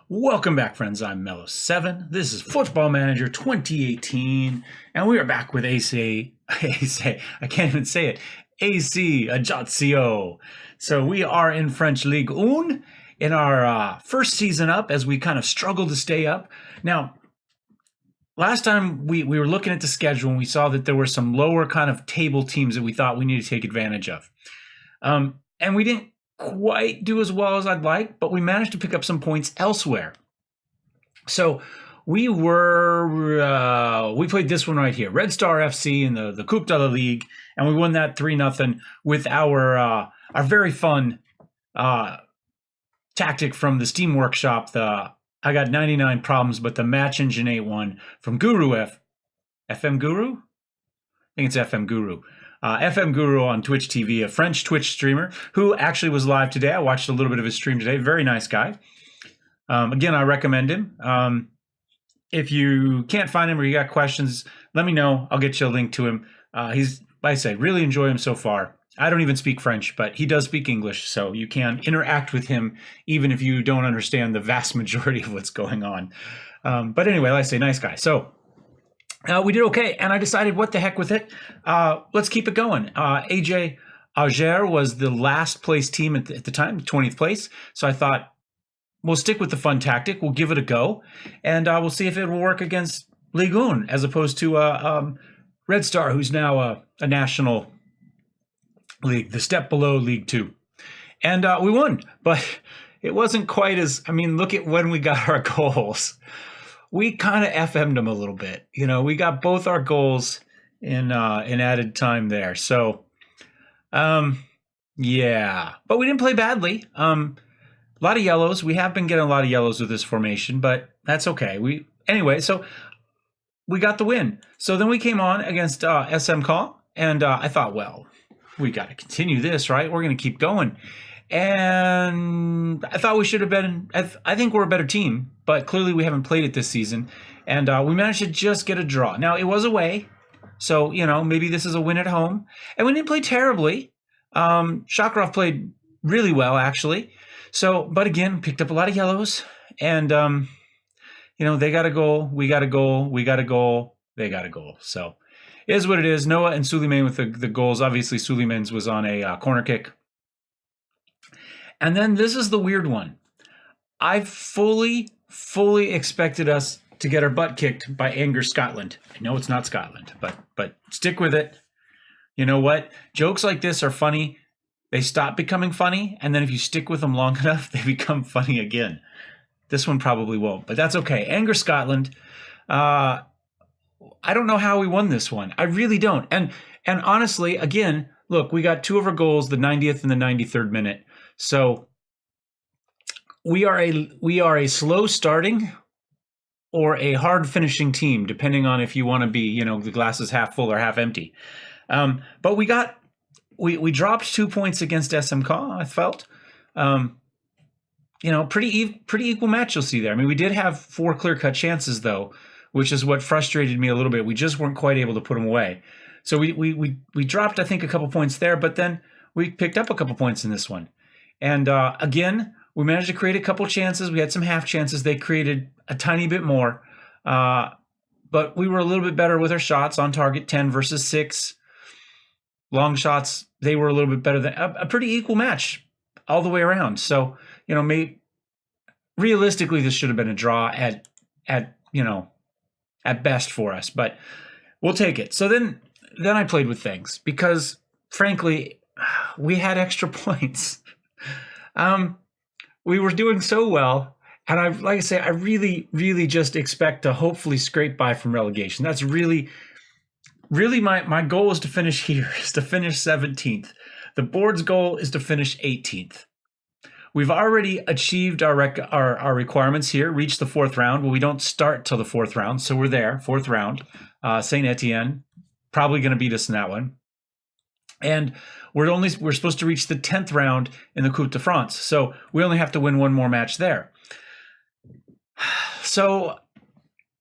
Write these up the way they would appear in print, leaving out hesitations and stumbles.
Welcome back, friends. I'm Mellowseven. This is Football Manager 2018, and we are back with AC. I can't even say it. AC Ajaccio. So we are in French Ligue 1 in our first season up, as we kind of struggle to stay up. Now, last time we were looking at the schedule and we saw that there were some lower kind of table teams that we thought we needed to take advantage of, and we didn't quite do as well as I'd like, but we managed to pick up some points elsewhere. So we played this one right here, Red Star FC in the Coupe de la Ligue, and we won that 3-0 with our very fun tactic from the Steam Workshop. I got 99 problems, but the Match Engine 8 one from FM Guru? I think it's FM Guru. FM Guru on Twitch TV, a French Twitch streamer who actually was live today. I watched a little bit of his stream today. Very nice guy. Again, I recommend him. If you can't find him or you got questions, let me know. I'll get you a link to him. He's, like I say, really enjoy him so far. I don't even speak French, but he does speak English, so you can interact with him even if you don't understand the vast majority of what's going on. But anyway, like I say, nice guy. So we did okay, and I decided, what the heck with it? Let's keep it going. Ajaccio was the last place team at the time, 20th place. So I thought, we'll stick with the fun tactic. We'll give it a go, and we'll see if it will work against Ligue 1 as opposed to Red Star, who's now a national league, the step below League 2. And we won, but it wasn't quite as, look at when we got our goals. We kind of FM'd them a little bit. We got both our goals in added time there. So, yeah. But we didn't play badly. A lot of yellows. We have been getting a lot of yellows with this formation, but that's okay. Anyway, so we got the win. So then we came on against SM Call, and I thought, well, we got to continue this, right? We're going to keep going. And I thought we should have been, I think we're a better team, but clearly we haven't played it this season. And we managed to just get a draw. Now, it was away, so, maybe this is a win at home. And we didn't play terribly. Shakarov played really well, actually. So, but again, picked up a lot of yellows. And, they got a goal, we got a goal, we got a goal, they got a goal. So, it is what it is. Noah and Suleiman with the goals. Obviously, Suleiman's was on a corner kick. And then this is the weird one. I fully expected us to get our butt kicked by Anger Scotland. I know it's not Scotland, but stick with it. You know what? Jokes like this are funny. They stop becoming funny, and then if you stick with them long enough, they become funny again. This one probably won't, but that's okay. Anger Scotland. I don't know how we won this one. I really don't. And honestly, again, look, we got two of our goals, the 90th and the 93rd minute. So we are a slow starting or a hard finishing team, depending on if you want to be, the glass is half full or half empty. But we dropped 2 points against SMK, I felt. Pretty equal match you'll see there. We did have 4 clear-cut chances, though, which is what frustrated me a little bit. We just weren't quite able to put them away. So we dropped, I think, a couple points there, but then we picked up a couple points in this one. And again, we managed to create a couple chances. We had some half chances. They created a tiny bit more. But we were a little bit better with our shots on target, 10 versus 6. Long shots, they were a little bit better than a pretty equal match all the way around. So, realistically, this should have been a draw at best for us, but we'll take it. So then I played with things because, frankly, we had extra points. We were doing so well, and I really, really just expect to hopefully scrape by from relegation. That's really, really my goal is to finish here, is to finish 17th. The board's goal is to finish 18th. We've already achieved our requirements here, reached the 4th round. Well, we don't start till the 4th round, so we're there, 4th round. Saint Etienne, probably going to beat us in that one. And we're supposed to reach the 10th round in the Coupe de France. So we only have to win one more match there. So,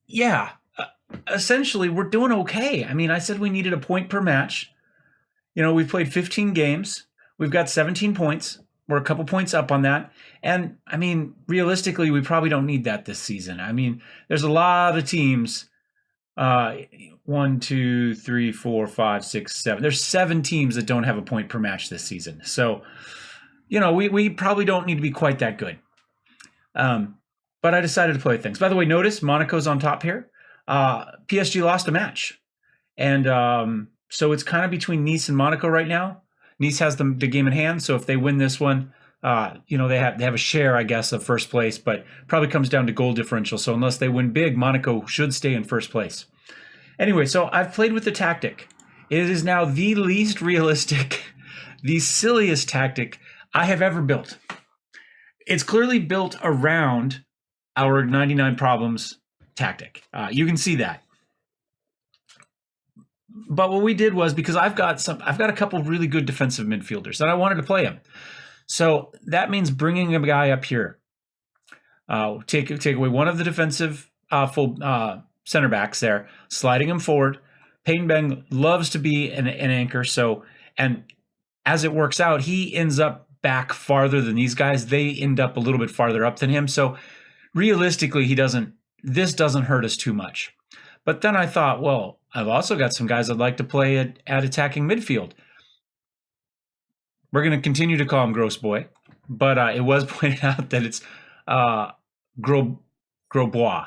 yeah, essentially we're doing okay. I said we needed a point per match. We've played 15 games. We've got 17 points. we're a couple points up on that. And I mean, realistically, we probably don't need that this season. I mean, there's a lot of teams. 1, 2, 3, 4, 5, 6, 7. There's 7 teams that don't have a point per match this season. So, we probably don't need to be quite that good. But I decided to play things. By the way, notice Monaco's on top here. PSG lost a match. And so it's kind of between Nice and Monaco right now. Nice has the game in hand. So if they win this one, they have a share, I guess, of first place, but probably comes down to goal differential. So unless they win big, Monaco should stay in first place. Anyway, so I've played with the tactic. It is now the least realistic, the silliest tactic I have ever built. It's clearly built around our 99 problems tactic. You can see that. But what we did was, because I've got a couple really good defensive midfielders and I wanted to play them. So that means bringing a guy up here. Take away one of the defensive full center backs there, sliding him forward. Payne Beng loves to be an anchor. So, and as it works out, he ends up back farther than these guys. They end up a little bit farther up than him. So realistically, this doesn't hurt us too much. But then I thought, well, I've also got some guys I'd like to play at attacking midfield. We're going to continue to call him Gross Boy, but it was pointed out that it's Grosbois.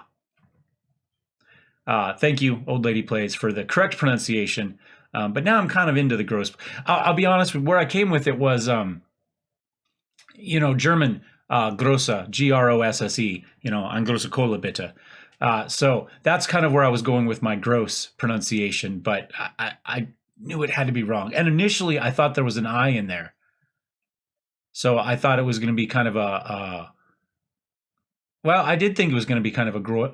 Thank you, Old Lady Plays, for the correct pronunciation. But now I'm kind of into the gross. I'll be honest, where I came with it was, German, Grosse, Grosse, ein große Kohle bitte. So that's kind of where I was going with my gross pronunciation, but I knew it had to be wrong. And initially I thought there was an I in there. So I thought it was going to be kind of I did think it was going to be kind of a Groibra.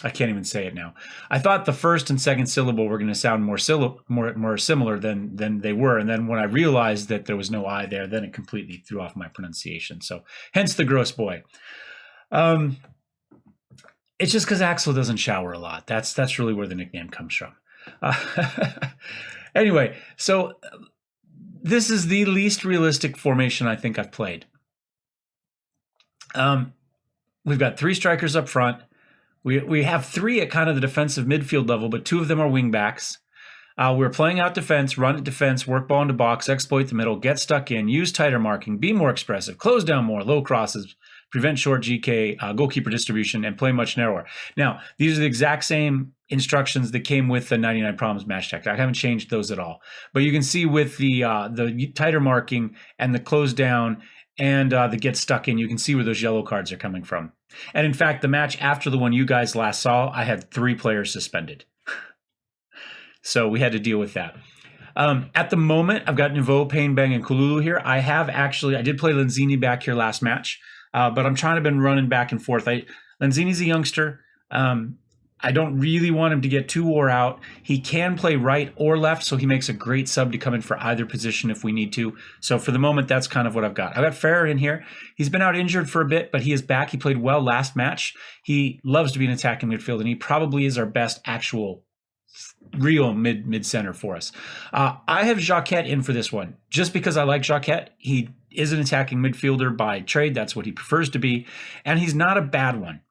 I can't even say it now. I thought the first and second syllable were going to sound more similar than they were. And then when I realized that there was no I there, then it completely threw off my pronunciation. So hence the Gross Boy. It's just because Axel doesn't shower a lot. That's really where the nickname comes from. Anyway, so this is the least realistic formation I think I've played. We've got 3 strikers up front. We have 3 at kind of the defensive midfield level, but 2 of them are wing backs. We're playing out defense, run at defense, work ball into box, exploit the middle, get stuck in, use tighter marking, be more expressive, close down more, low crosses, prevent short GK, goalkeeper distribution, and play much narrower. Now, these are the exact same instructions that came with the 99 Problems match tactic. I haven't changed those at all. But you can see with the tighter marking and the close down and the get stuck in, you can see where those yellow cards are coming from. And in fact, the match after the one you guys last saw, I had 3 players suspended. So we had to deal with that. At the moment, I've got Nouveau, Payne Beng, and Kululu here. I did play Lanzini back here last match, but I'm trying to been running back and forth. Lanzini's a youngster. I don't really want him to get too wore out. He can play right or left, so he makes a great sub to come in for either position if we need to. So for the moment, that's kind of what I've got. I've got Ferrer in here. He's been out injured for a bit, but he is back. He played well last match. He loves to be an attacking midfield, and he probably is our best actual real mid center for us. I have Jacquet in for this one, just because I like Jacquet. He is an attacking midfielder by trade. That's what he prefers to be, and he's not a bad one.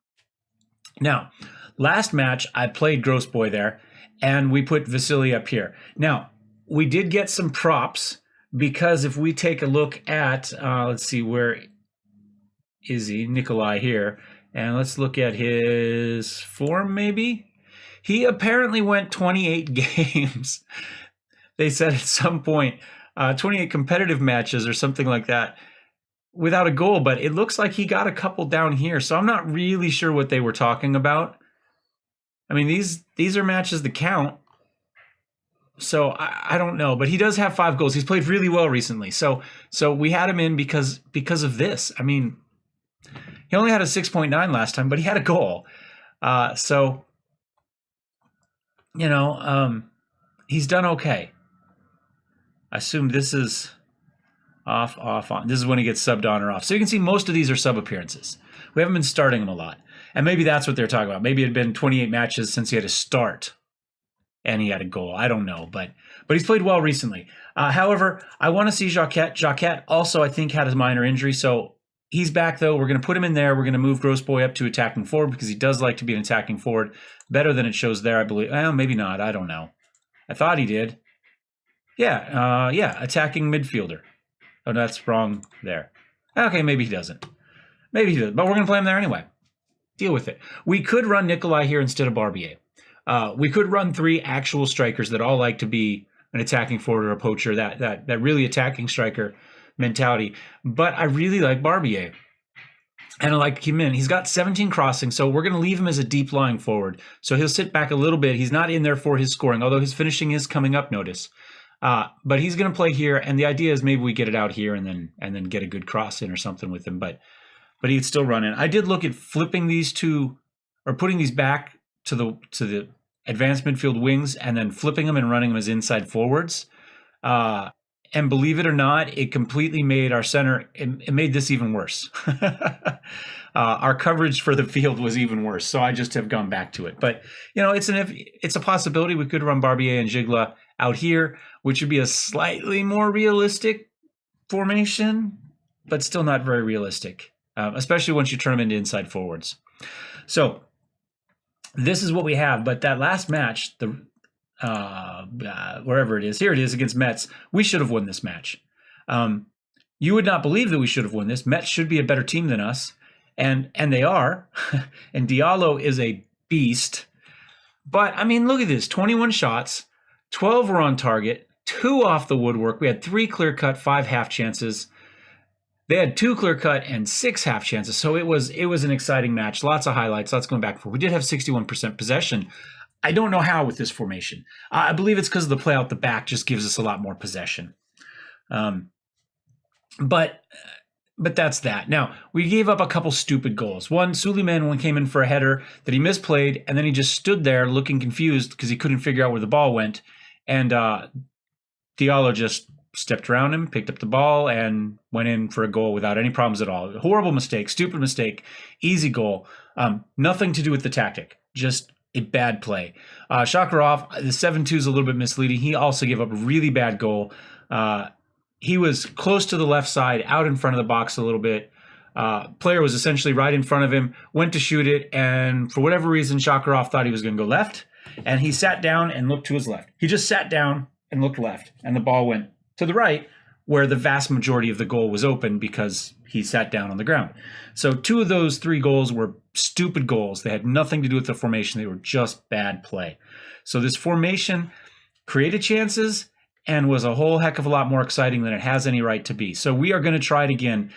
Now, last match, I played Gross Boy there, and we put Vasily up here. Now, we did get some props, because if we take a look at, let's see, where is he? Nikolai here. And let's look at his form, maybe. He apparently went 28 games. They said at some point, 28 competitive matches or something like that, without a goal. But it looks like he got a couple down here. So I'm not really sure what they were talking about. I mean, these are matches that count. So I don't know, but he does have 5 goals. He's played really well recently. So we had him in because of this. I mean, he only had a 6.9 last time, but he had a goal. He's done okay. I assume this is off, on. This is when he gets subbed on or off. So you can see most of these are sub appearances. We haven't been starting him a lot. And maybe that's what they're talking about. Maybe it had been 28 matches since he had to start and he had a goal. I don't know. But but he's played well recently. However, I want to see Jacquet. Jacquet also, I think, had a minor injury, so he's back, though. We're going to put him in there. We're going to move Grossboy up to attacking forward because he does like to be an attacking forward better than it shows there, I believe. Well, maybe not. I don't know. I thought he did. Yeah, attacking midfielder. Oh, that's wrong there. Okay, maybe he doesn't. Maybe he doesn't, but we're going to play him there anyway. Deal with it. We could run Nikolai here instead of Barbier. We could run 3 actual strikers that all like to be an attacking forward or a poacher, that really attacking striker mentality. But I really like Barbier. And I like him in. He's got 17 crossing, so we're going to leave him as a deep lying forward. So he'll sit back a little bit. He's not in there for his scoring, although his finishing is coming up, notice. But he's going to play here, and the idea is maybe we get it out here and then get a good cross in or something with him. But he'd still run in. I did look at flipping these two, or putting these back to the advanced midfield wings and then flipping them and running them as inside forwards. And believe it or not, it completely made our center, it made this even worse. Our coverage for the field was even worse. So I just have gone back to it. But, it's a possibility. We could run Barbier and Gigla out here, which would be a slightly more realistic formation, but still not very realistic, especially once you turn them into inside forwards. So this is what we have. But that last match, wherever it is, here it is against Metz, we should have won this match. You would not believe that we should have won this. Metz should be a better team than us, and they are. And Diallo is a beast. But, I mean, look at this. 21 shots, 12 were on target, 2 off the woodwork. We had 3 clear-cut, 5 half chances. They had 2 clear-cut and 6 half chances. So it was an exciting match. Lots of highlights, lots going back and forth. We did have 61% possession. I don't know how with this formation. I believe it's because of the play out the back just gives us a lot more possession. But that's that. Now, we gave up a couple stupid goals. One, Suleiman came in for a header that he misplayed, and then he just stood there looking confused because he couldn't figure out where the ball went. And Diallo just stepped around him, picked up the ball, and went in for a goal without any problems at all. Horrible mistake, stupid mistake, easy goal. Nothing to do with the tactic, just a bad play. Shakarov, the 7-2 is a little bit misleading. He also gave up a really bad goal. He was close to the left side, out in front of the box a little bit. Player was essentially right in front of him, went to shoot it, and for whatever reason, Shakarov thought he was going to go left, and he sat down and looked to his left. He just sat down and looked left, and the ball went to the right, where the vast majority of the goal was open because he sat down on the ground. So 2 of those 3 goals were stupid goals. They had nothing to do with the formation. They were just bad play. So this formation created chances and was a whole heck of a lot more exciting than it has any right to be. So we are going to try it again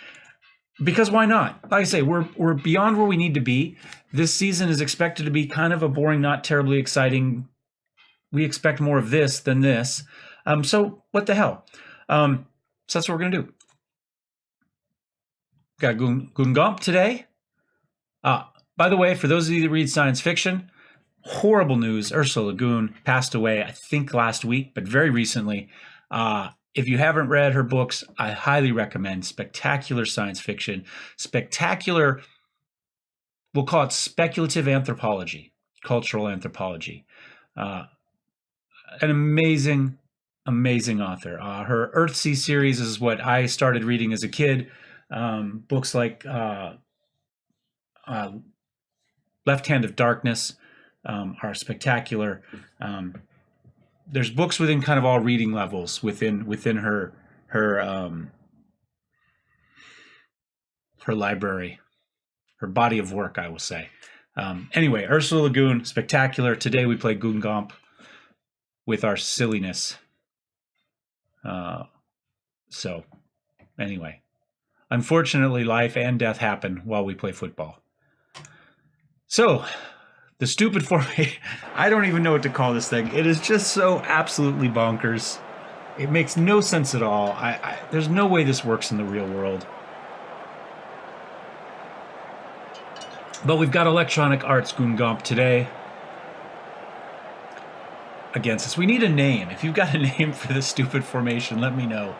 because why not? Like I say, we're beyond where we need to be. This season is expected to be kind of a boring, not terribly exciting. We expect more of this than this. So what the hell? So that's what we're going to do. Got Guingamp today. By the way, for those of you that read science fiction, horrible news. Ursula Le Guin passed away, I think last week, but very recently. If you haven't read her books, I highly recommend. Spectacular science fiction. Spectacular, we'll call it speculative anthropology, cultural anthropology. An amazing author. Her Earthsea series is what I started reading as a kid. Books like Left Hand of Darkness are spectacular. There's books within kind of all reading levels within her library, her body of work, I will say. Anyway, Ursula Le Guin, spectacular. Today we play Guingamp with our silliness. So anyway, unfortunately, life and death happen while we play football. So the stupid formation, I don't even know what to call this thing. It is just so absolutely bonkers. It makes no sense at all. There's no way this works in the real world. But we've got Electronic Arts Guingamp today against us. We need a name. If you've got a name for this stupid formation, let me know.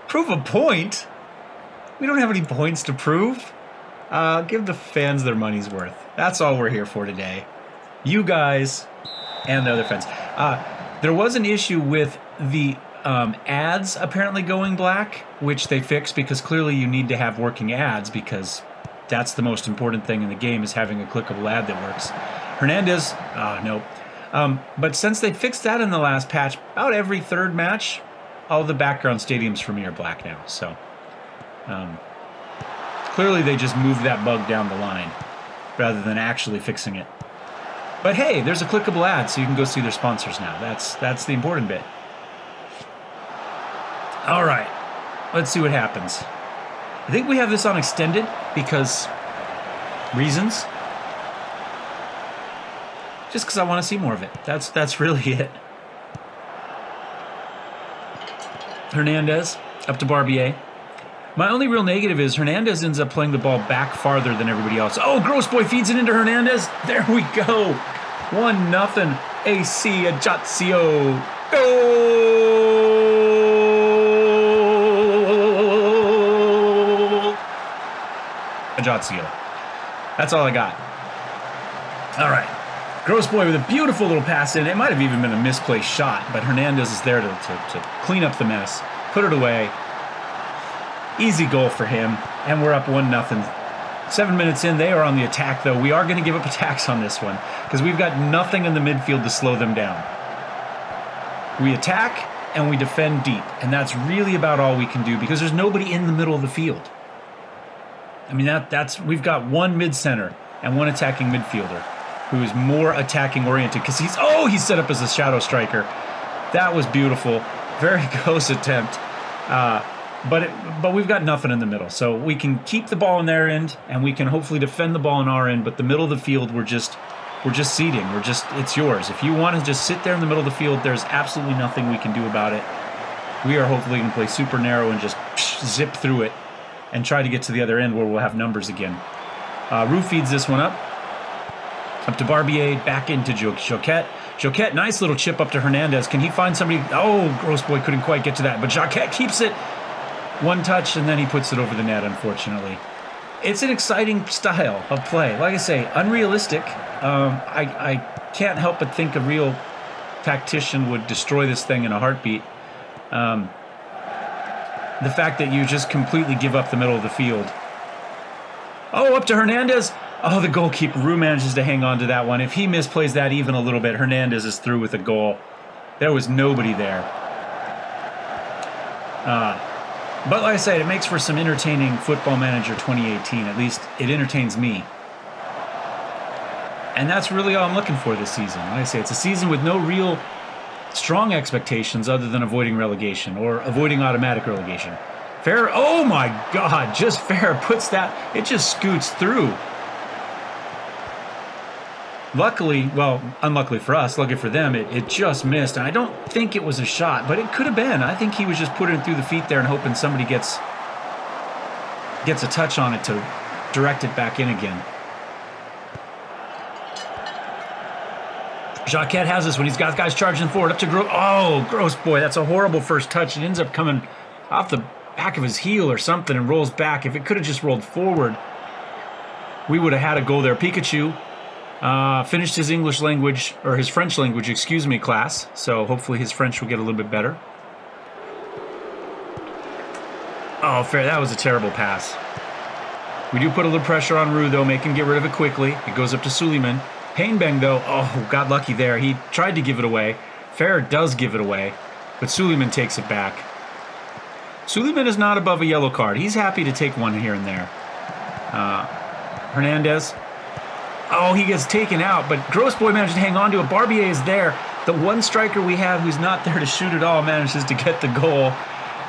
Prove a point? We don't have any points to prove. Give the fans their money's worth. That's all we're here for today. You guys and the other fans. There was an issue with the ads apparently going black, which they fixed because clearly you need to have working ads because that's the most important thing in the game is having a clickable ad that works. Hernandez, nope. But since they fixed that in the last patch, about every third match, all the background stadiums for me are black now. So clearly they just moved that bug down the line rather than actually fixing it. But hey, there's a clickable ad, so you can go see their sponsors now. That's the important bit. All right, let's see what happens. I think we have this on extended because reasons. Just because I want to see more of it. That's really it. Hernandez up to Barbier. My only real negative is Hernandez ends up playing the ball back farther than everybody else. Oh, Gross Boy feeds it into Hernandez. There we go. 1-0. AC Ajaccio. Goal! Ajaccio. That's all I got. All right. Gross Boy with a beautiful little pass in. It might have even been a misplaced shot, but Hernandez is there to clean up the mess, put it away. Easy goal for him, and we're up 1-0. 7 minutes in, they are on the attack, though. We are going to give up attacks on this one because we've got nothing in the midfield to slow them down. We attack and we defend deep, and that's really about all we can do because there's nobody in the middle of the field. I mean, we've got one mid-center and one attacking midfielder who is more attacking oriented because he's set up as a shadow striker. That was beautiful. Very close attempt. But we've got nothing in the middle. So we can keep the ball in their end and we can hopefully defend the ball in our end, but the middle of the field we're just seating. It's yours. If you want to just sit there in the middle of the field, there's absolutely nothing we can do about it. We are hopefully going to play super narrow and just zip through it and try to get to the other end where we'll have numbers again. Rue feeds this one up to Barbier, back into Joquette. Joquette, nice little chip up to Hernandez. Can he find somebody? Oh, Gross Boy couldn't quite get to that, but Joquette keeps it. One touch, and then he puts it over the net, unfortunately. It's an exciting style of play. Like I say, unrealistic. I can't help but think a real tactician would destroy this thing in a heartbeat. The fact that you just completely give up the middle of the field. Oh, up to Hernandez. Oh, the goalkeeper, Rue, manages to hang on to that one. If he misplays that even a little bit, Hernandez is through with a goal. There was nobody there. But like I said, it makes for some entertaining Football Manager 2018. At least it entertains me. And that's really all I'm looking for this season. Like I say, it's a season with no real strong expectations other than avoiding relegation or avoiding automatic relegation. Fair, oh my God, just Fair puts that, it just scoots through. Luckily, well, unluckily for us, lucky for them, it just missed. And I don't think it was a shot, but it could have been. I think he was just putting it through the feet there and hoping somebody gets a touch on it to direct it back in again. Joquette has this one. He's got guys charging forward up to Gross Boy. That's a horrible first touch. It ends up coming off the back of his heel or something and rolls back. If it could have just rolled forward, we would have had a goal there. Pikachu finished his English language, or his French language, class. So hopefully his French will get a little bit better. Oh, Fair. That was a terrible pass. We do put a little pressure on Rue, though, make him get rid of it quickly. It goes up to Suleiman. Painbang, though, got lucky there. He tried to give it away. Fair does give it away, but Suleiman takes it back. Suleiman is not above a yellow card. He's happy to take one here and there. Hernandez. Oh, he gets taken out, but Gross Boy managed to hang on to it. Barbier is there. The one striker we have who's not there to shoot at all manages to get the goal,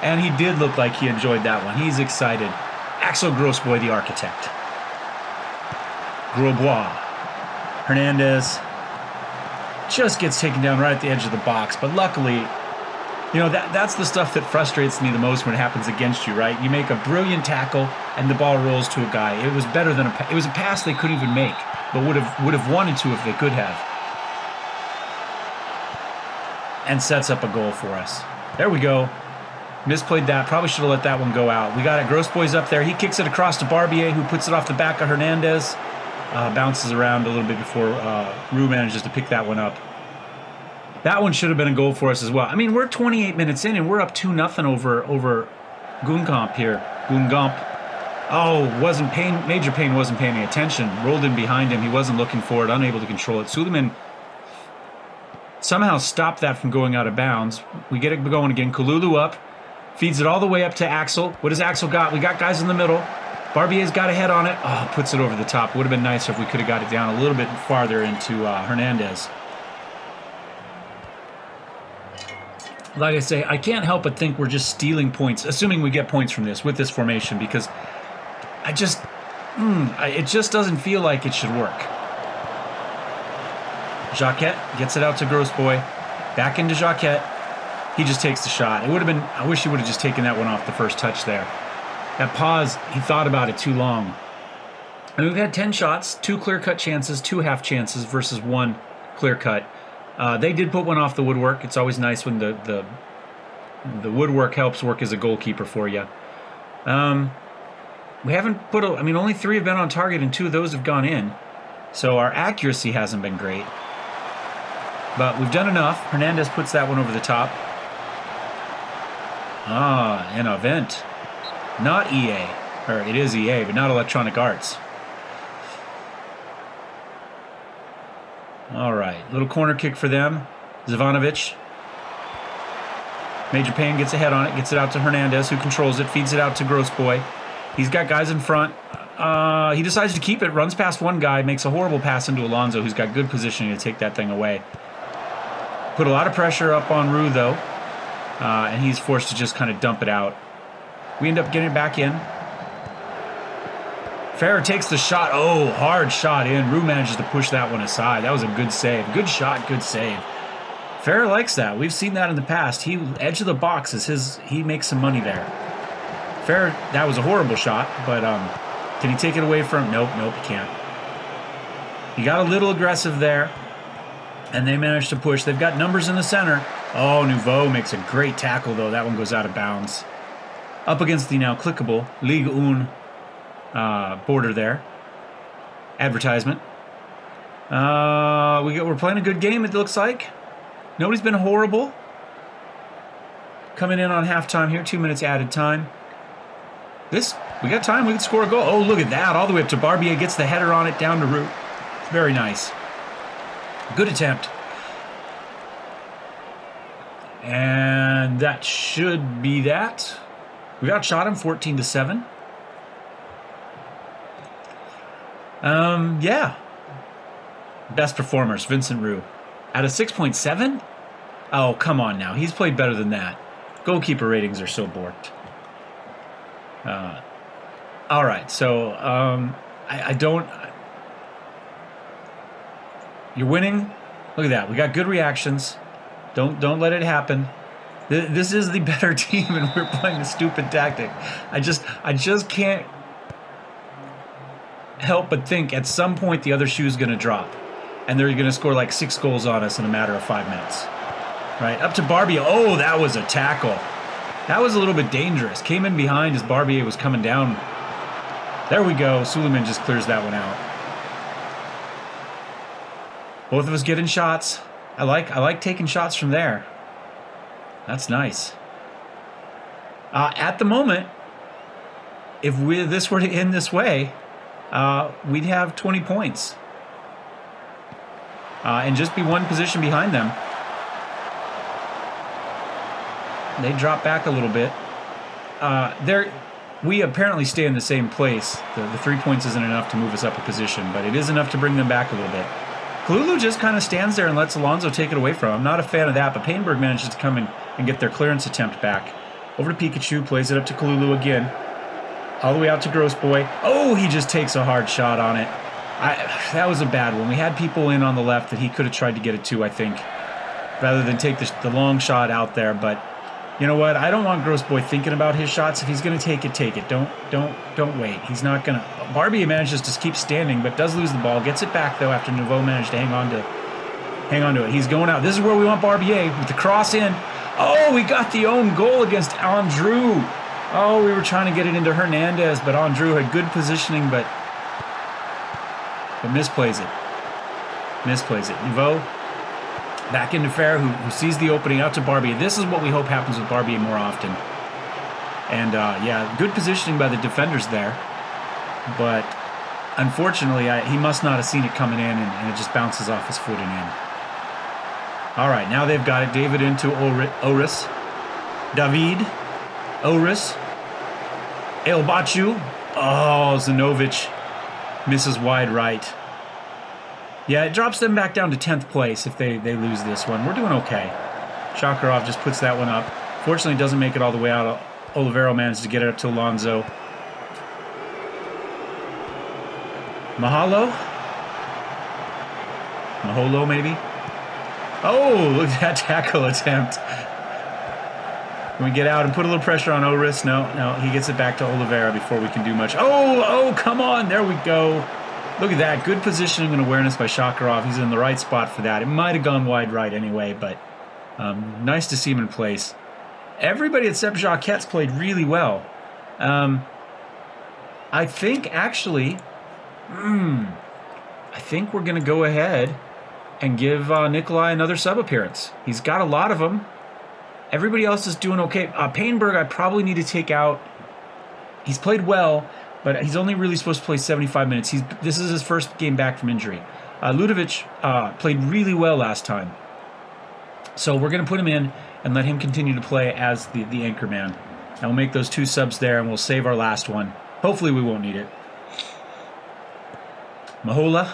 and he did look like he enjoyed that one. He's excited. Axel Gross Boy, the architect. Grosbois. Hernandez just gets taken down right at the edge of the box, but luckily, you know, that's the stuff that frustrates me the most when it happens against you, right? You make a brilliant tackle and the ball rolls to a guy. It was better than it was a pass they couldn't even make, but would have wanted to if they could have. And sets up a goal for us. There we go. Misplayed that. Probably should have let that one go out. We got it. Gross Boy's up there. He kicks it across to Barbier, who puts it off the back of Hernandez. Bounces around a little bit before Rue manages to pick that one up. That one should have been a goal for us as well. I mean, we're 28 minutes in, and we're up 2-0 over Guingamp here. Guingamp. Oh, Major Payne wasn't paying any attention. Rolled in behind him. He wasn't looking for it, unable to control it. Suleiman somehow stopped that from going out of bounds. We get it going again. Kululu up. Feeds it all the way up to Axel. What has Axel got? We got guys in the middle. Barbier's got a head on it. Oh, puts it over the top. Would have been nicer if we could have got it down a little bit farther into Hernandez. Like I say, I can't help but think we're just stealing points, assuming we get points from this, with this formation, because it just doesn't feel like it should work. Jacquet gets it out to Grossboy. Back into Jacquet. He just takes the shot. It would have been, I wish he would have just taken that one off the first touch there. That pause, he thought about it too long. And we've had 10 shots, 2 clear-cut chances, 2 half chances versus 1 clear-cut. They did put one off the woodwork. It's always nice when the woodwork helps work as a goalkeeper for you. We haven't put only 3 have been on target and 2 of those have gone in. So our accuracy hasn't been great. But we've done enough. Hernandez puts that one over the top. An event. Not EA. Or it is EA, but not Electronic Arts. All right. Little corner kick for them. Zivanovic. Major Payne gets a head on it. Gets it out to Hernandez, who controls it. Feeds it out to Grossboy. He's got guys in front. He decides to keep it. Runs past one guy. Makes a horrible pass into Alonso, who's got good positioning to take that thing away. Put a lot of pressure up on Rue, though. And he's forced to just kind of dump it out. We end up getting it back in. Ferrer takes the shot. Oh, hard shot in. Rue manages to push that one aside. That was a good save. Good shot, good save. Ferrer likes that. We've seen that in the past. Edge of the box is his. He makes some money there. Ferrer, that was a horrible shot, but can he take it away from him? Nope, he can't. He got a little aggressive there, and they managed to push. They've got numbers in the center. Oh, Nouveau makes a great tackle, though. That one goes out of bounds. Up against the now clickable Ligue 1 border there. Advertisement. We're playing a good game, it looks like. Nobody's been horrible. Coming in on halftime here, 2 minutes added time. We got time, we can score a goal. Oh, look at that, all the way up to Barbier, gets the header on it, down to Root. Very nice. Good attempt. And that should be that. We outshot him 14-7. Yeah. Best performers, Vincent Roux. Out of 6.7? Oh, come on now. He's played better than that. Goalkeeper ratings are so borked. All right, so I don't... You're winning. Look at that. We got good reactions. Don't let it happen. This is the better team, and we're playing a stupid tactic. I just can't help but think at some point the other shoe's going to drop, and they're going to score like 6 goals on us in a matter of 5 minutes. Right, up to Barbier. Oh, that was a tackle. That was a little bit dangerous. Came in behind as Barbier was coming down. There we go. Suleiman just clears that one out. Both of us getting shots. I like taking shots from there. That's nice. At the moment, if this were to end this way, we'd have 20 points. And just be one position behind them. They drop back a little bit. We apparently stay in the same place. The 3 points isn't enough to move us up a position, but it is enough to bring them back a little bit. Kululu just kind of stands there and lets Alonso take it away from him. I'm not a fan of that, but Painberg manages to come in and get their clearance attempt back. Over to Pikachu, plays it up to Kululu again. All the way out to Grossboy. Oh, he just takes a hard shot on it. That was a bad one. We had people in on the left that he could have tried to get it to, I think, rather than take the long shot out there. But you know what? I don't want Grossboy thinking about his shots. If he's going to take it, take it. Don't wait. He's not going to... Barbier manages to keep standing, but does lose the ball. Gets it back, though, after Nouveau managed to hang on to it. He's going out. This is where we want Barbier with the cross in. Oh, we got the own goal against Andrew. Oh, we were trying to get it into Hernandez, but Andrew had good positioning, but misplays it. Nouveau Back into Fair, who sees the opening out to Barbier. This is what we hope happens with Barbier more often. And, yeah, good positioning by the defenders there. But, unfortunately, he must not have seen it coming in, and it just bounces off his foot and in. All right, now they've got it. David into Oris. David. Oris. Elbachu. Oh, Zanovic misses wide right. Yeah, it drops them back down to 10th place if they lose this one. We're doing okay. Shakarov just puts that one up. Fortunately, doesn't make it all the way out. Olivero managed to get it up to Alonso. Mahalo, maybe? Oh, look at that tackle attempt. Can we get out and put a little pressure on Oris? No, he gets it back to Oliveira before we can do much. Oh, come on, there we go. Look at that, good positioning and awareness by Shakarov. He's in the right spot for that. It might have gone wide right anyway, but nice to see him in place. Everybody except Jacquet's played really well. I think, actually, I think we're going to go ahead and give Nikolai another sub appearance. He's got a lot of them. Everybody else is doing okay. Painberg, I probably need to take out. He's played well, but he's only really supposed to play 75 minutes. This is his first game back from injury. Ludovic played really well last time. So we're going to put him in and let him continue to play as the anchor man. And we'll make those 2 subs there, and we'll save our last one. Hopefully we won't need it. Majola,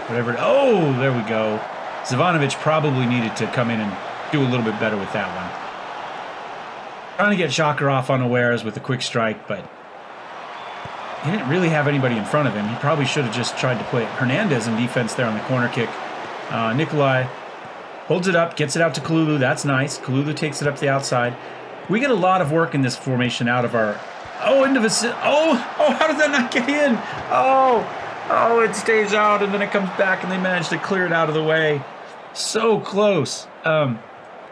whatever. Oh, there we go. Zivanovic probably needed to come in and do a little bit better with that one. Trying to get Shakarov unawares with a quick strike, but he didn't really have anybody in front of him. He probably should have just tried to play Hernandez in defense there on the corner kick. Nikolai holds it up, gets it out to Kalulu. That's nice. Kalulu takes it up the outside. We get a lot of work in this formation out of our... Oh, into the... Oh, how did that not get in? Oh, it stays out, and then it comes back, and they manage to clear it out of the way. So close. And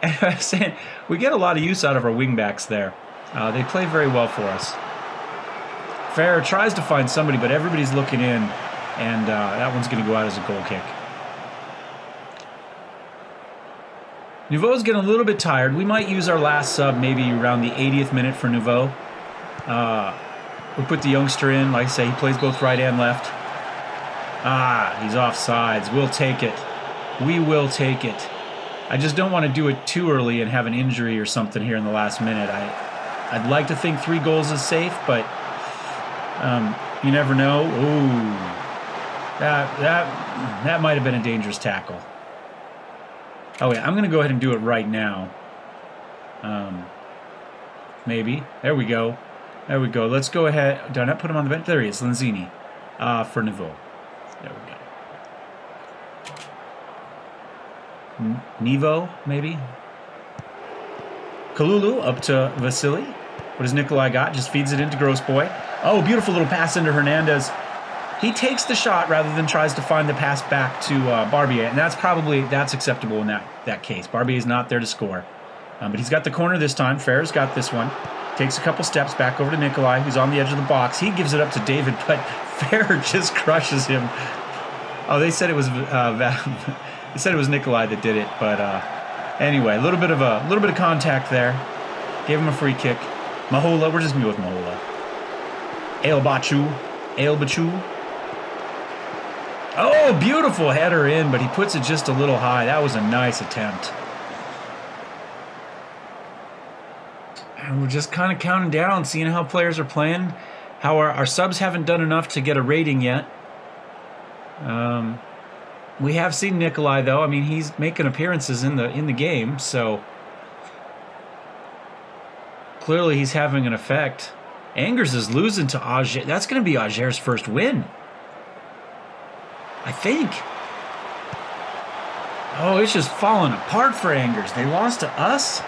I was saying, we get a lot of use out of our wingbacks there. They play very well for us. Fair tries to find somebody, but everybody's looking in, and that one's going to go out as a goal kick. Nouveau's getting a little bit tired. We might use our last sub maybe around the 80th minute for Nouveau. We'll put the youngster in. Like I say, he plays both right and left. He's offsides. We'll take it. We will take it. I just don't want to do it too early and have an injury or something here in the last minute. I'd like to think 3 goals is safe, but you never know. Ooh, that might have been a dangerous tackle. Oh yeah, I'm going to go ahead and do it right now. Maybe. There we go. Let's go ahead. Did I not put him on the bench? There he is, Lanzini, for Nouveau. There we go. Nevo, maybe? Kalulu up to Vasily. What does Nikolai got? Just feeds it into Grossboy. Oh, beautiful little pass into Hernandez. He takes the shot rather than tries to find the pass back to Barbier, and that's acceptable in that case. Barbier is not there to score. But he's got the corner this time. Fair's got this one. Takes a couple steps back over to Nikolai, who's on the edge of the box. He gives it up to David, but Fair just crushes him. Oh, they said it was Nikolai that did it, but anyway, a little bit of contact there. Gave him a free kick. Majola, we're just gonna go with Majola. Ailbachu. Oh, beautiful header in, but he puts it just a little high. That was a nice attempt. And we're just kind of counting down, seeing how players are playing, how our subs haven't done enough to get a rating yet. We have seen Nikolai, though. I mean, he's making appearances in the game, so clearly he's having an effect. Angers is losing to Ajaccio. That's going to be Ajacio's first win, I think. Oh, it's just falling apart for Angers. They lost to us,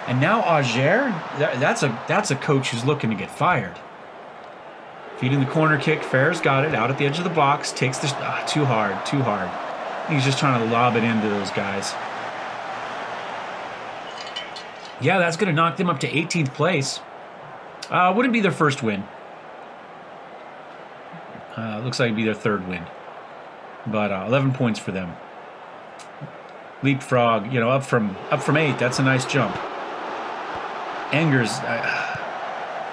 and now Ajaccio. That's a coach who's looking to get fired. Feeding the corner kick. Fair's got it out at the edge of the box. Takes the too hard. He's just trying to lob it into those guys. Yeah, that's going to knock them up to 18th place. Wouldn't be their first win. Looks like it'd be their third win. but 11 points for them. Leapfrog, up from 8. That's a nice jump. Angers,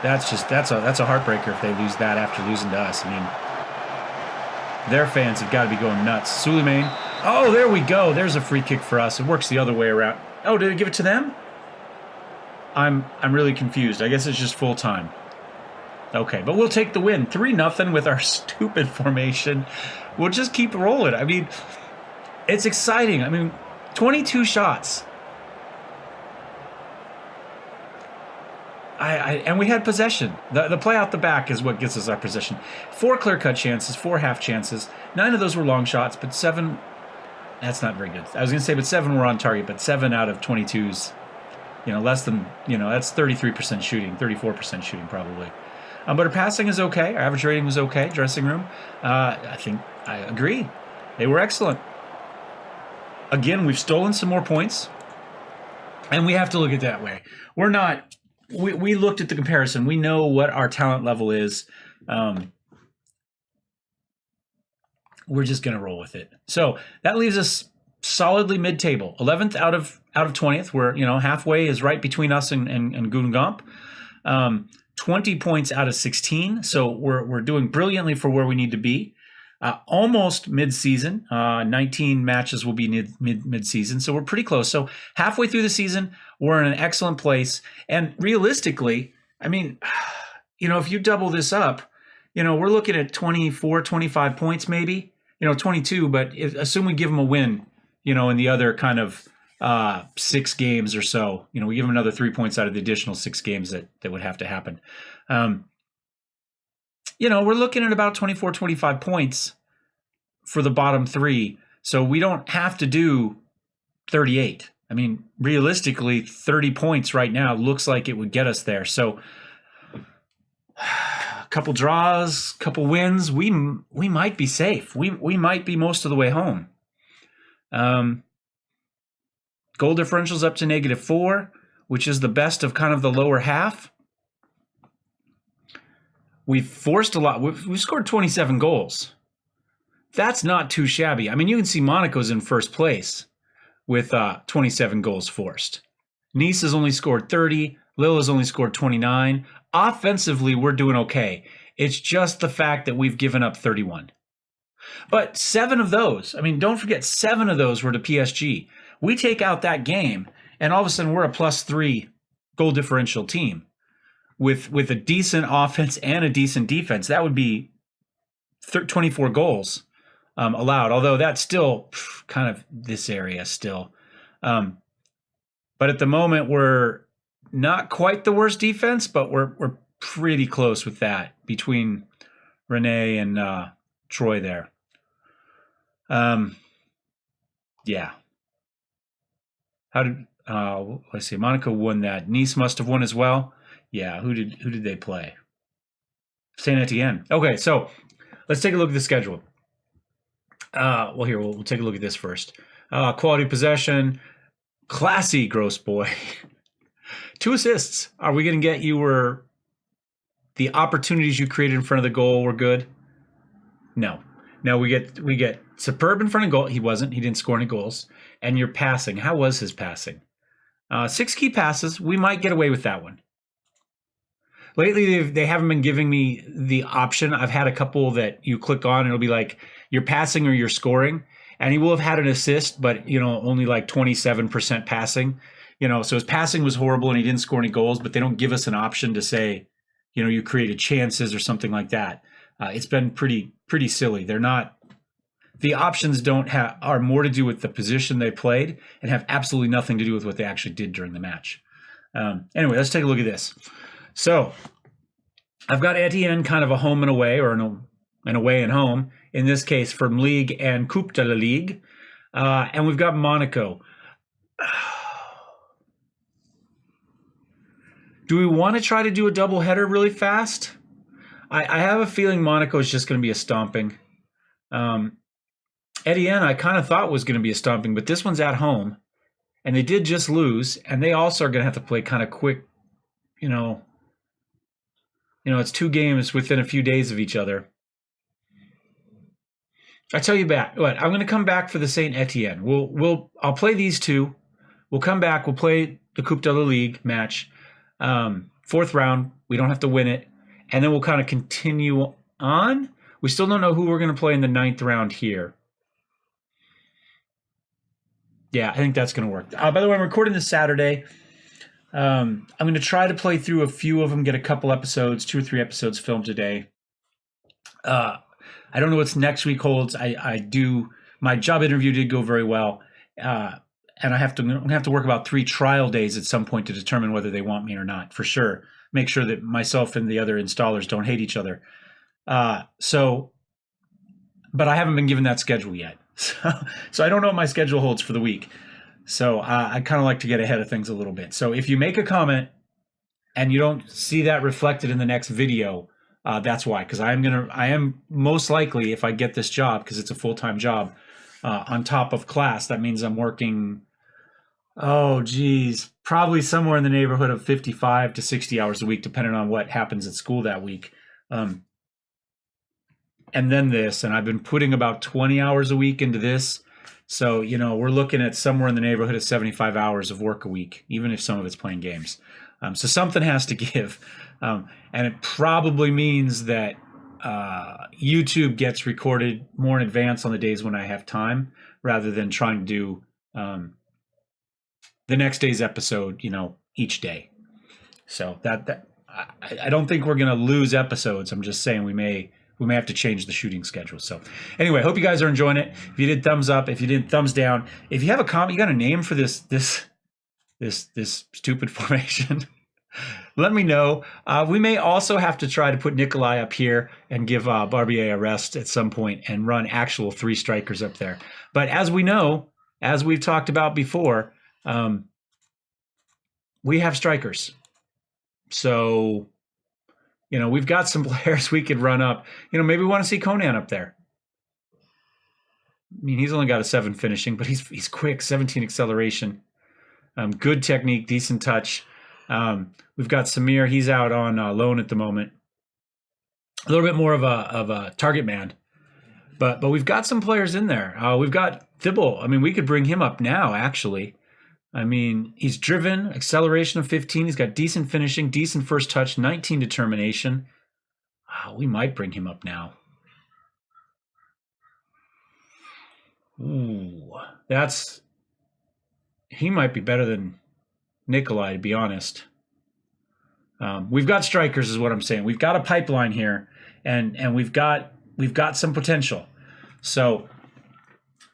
that's a heartbreaker if they lose that after losing to us. I mean, their fans have got to be going nuts. Suleiman, oh, there we go. There's a free kick for us. It works the other way around. Oh, did it give it to them? I'm really confused. I guess it's just full time. Okay, but we'll take the win. 3-0 with our stupid formation. We'll just keep rolling. I mean, it's exciting. I mean, 22 shots. And we had possession. The play out the back is what gets us our possession. 4 clear-cut chances, 4 half chances. 9 of those were long shots, but 7... That's not very good. I was going to say, but 7 were on target, but 7 out of 22's, less than, that's 33% shooting, 34% shooting probably. But our passing is okay. Our average rating was okay. Dressing room, I think I agree. They were excellent. Again, we've stolen some more points, and we have to look at it that way. We're not. We looked at the comparison. We know what our talent level is. We're just going to roll with it. So that leaves us solidly mid-table, 11th out of 20th. We're halfway is right between us and Guingamp. 20 points out of 16. So we're doing brilliantly for where we need to be. Almost mid-season. 19 matches will be mid-season. So we're pretty close. So halfway through the season, we're in an excellent place. And realistically, I mean, if you double this up, we're looking at 24, 25 points maybe. 22, but assume we give them a win, in the other kind of 6 games or so. We give them another 3 points out of the additional 6 games that would have to happen. We're looking at about 24, 25 points for the bottom 3. So we don't have to do 38. I mean, realistically, 30 points right now looks like it would get us there. So a couple draws, couple wins, we might be safe. We might be most of the way home. Goal differential's up to -4, which is the best of kind of the lower half. We've forced a lot. We've scored 27 goals. That's not too shabby. I mean, you can see Monaco's in first place with 27 goals forced. Nice has only scored 30. Lille has only scored 29. Offensively, we're doing okay. It's just the fact that we've given up 31. But 7 of those, I mean, don't forget, 7 of those were to PSG. We take out that game, and all of a sudden we're a +3 goal differential team with a decent offense and a decent defense. That would be 24 goals allowed, although that's still kind of this area still. But at the moment, we're not quite the worst defense, but we're pretty close with that between Rene and Troy there. Yeah. How did let's see? Monaco won that. Nice must have won as well. Yeah. Who did they play? Saint Etienne. Okay, so let's take a look at the schedule. Well, here we'll take a look at this first. Quality possession, classy Gross Boy. 2 assists. Are we going to get you were the opportunities you created in front of the goal were good? No. We get superb in front of goal. He didn't score any goals. And your passing. How was his passing? 6 key passes. We might get away with that one. Lately, they haven't been giving me the option. I've had a couple that you click on and it'll be like you're passing or you're scoring. And he will have had an assist, but only like 27% passing. So his passing was horrible and he didn't score any goals, but they don't give us an option to say, you created chances or something like that. It's been pretty silly. They're not. The options are more to do with the position they played and have absolutely nothing to do with what they actually did during the match. Anyway, let's take a look at this. So I've got Etienne kind of a home and away, or an away and home, in this case from League and Coupe de la Ligue. And we've got Monaco. Do we want to try to do a double header really fast? I have a feeling Monaco is just going to be a stomping. Etienne, I kind of thought was going to be a stomping, but this one's at home, and they did just lose, and they also are going to have to play kind of quick. It's 2 games within a few days of each other. I tell you back. What I'm going to come back for the Saint Etienne. I'll play these two. We'll come back. We'll play the Coupe de la Ligue match. Fourth round. We don't have to win it, and then we'll kind of continue on. We still don't know who we're going to play in the 9th round here. Yeah, I think that's going to work. By the way, I'm recording this Saturday. I'm going to try to play through a few of them, get a couple episodes, 2 or 3 episodes filmed today. I don't know what's next week holds. My job interview did go very well. And I'm going to have to work about 3 trial days at some point to determine whether they want me or not, for sure. Make sure that myself and the other installers don't hate each other. But I haven't been given that schedule yet. So I don't know what my schedule holds for the week. So I kind of like to get ahead of things a little bit. So if you make a comment and you don't see that reflected in the next video, that's why. Because I am most likely, if I get this job, because it's a full-time job, on top of class, that means I'm working, probably somewhere in the neighborhood of 55 to 60 hours a week, depending on what happens at school that week. And then this, and I've been putting about 20 hours a week into this. So, we're looking at somewhere in the neighborhood of 75 hours of work a week, even if some of it's playing games. So something has to give. And it probably means that YouTube gets recorded more in advance on the days when I have time, rather than trying to do the next day's episode, each day. So that I don't think we're going to lose episodes. I'm just saying we may have to change the shooting schedule. So anyway, hope you guys are enjoying it. If you did, thumbs up. If you didn't, thumbs down. If you have a comment, you got a name for this stupid formation, let me know. We may also have to try to put Nikolai up here and give Barbier a rest at some point and run actual 3 strikers up there. But as we know, as we've talked about before, we have strikers. So, we've got some players we could run up. Maybe we want to see Conan up there. I mean, he's only got a 7 finishing, but he's quick, 17 acceleration, good technique, decent touch. We've got Samir. He's out on loan at the moment. A little bit more of a target man, but we've got some players in there. We've got Thibault. I mean, we could bring him up now, actually. I mean, he's driven, acceleration of 15. He's got decent finishing, decent first touch, 19 determination. We might bring him up now. Ooh, he might be better than Nikolai, to be honest. We've got strikers, is what I'm saying. We've got a pipeline here, and we've got some potential. So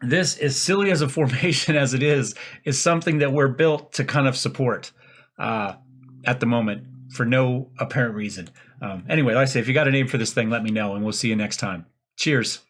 this, as silly as a formation as it is something that we're built to kind of support at the moment for no apparent reason. Anyway, like I say, if you got a name for this thing, let me know, and we'll see you next time. Cheers.